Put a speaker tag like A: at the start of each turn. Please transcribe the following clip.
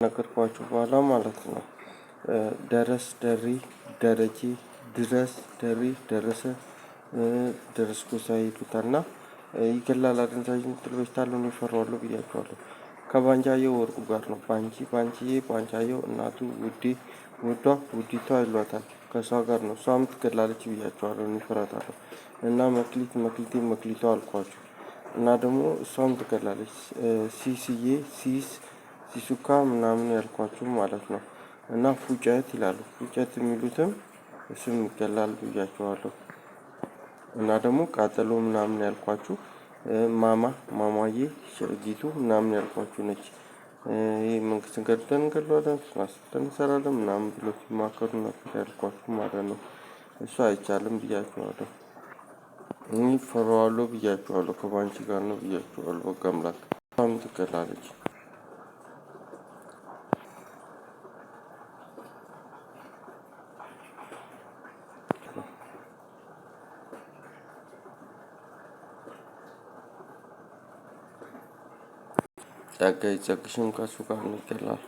A: ነገርኳችሁ በኋላ ማለት ነው። ደረስ፣ ደሪ፣ ደረጀ፣ ድረስ፣ ደሪ፣ ደረሰ፣ ደረስኩ ሳይሉታል እና ይገላል። አደንዛዥ ምጥል በሽታለውን ይፈራዋሉ ብያቸዋለሁ። ከባንጃየው ወርቁ ጋር ነው። ባንቺ፣ ባንቺዬ፣ ባንቻየው እናቱ ውዴ፣ ውዷ፣ ውዲቷ ይሏታል። ከሷ ጋር ነው። እሷም ትገላለች ብያቸዋለሁ። ይፈራታለሁ እና መክሊት፣ መክሊቴ፣ መክሊቷ አልኳችሁ እና ደግሞ እሷም ትገላለች። ሲስዬ፣ ሲስ፣ ሲሱካ ምናምን ያልኳችሁ ማለት ነው። እና ፉጨት ይላሉ። ፉጨት የሚሉትም እሱም ይገላል ብያቸዋለሁ። እና ደግሞ ቃጠሎ ምናምን ያልኳችሁ ማማ፣ ማማዬ፣ ሸጊቱ ምናምን ያልኳችሁ ነች። ይሄ መንግስትን ገድለን እንገድለዋለን፣ አስፍተን እንሰራለን ምናምን ብሎ ሲማከሩ ነበር ያልኳችሁ ማለት ነው። እሱ አይቻልም ብያችኋለሁ። እኔ እፈራዋለሁ ብያችኋለሁ። ከባንቺ ጋር ነው ብያችኋለሁ። በቃ አምላክ እሷም ትገላለች። ጸጋዬ፣ ጸግሽም ከእሱ ጋር ነው ይገላል።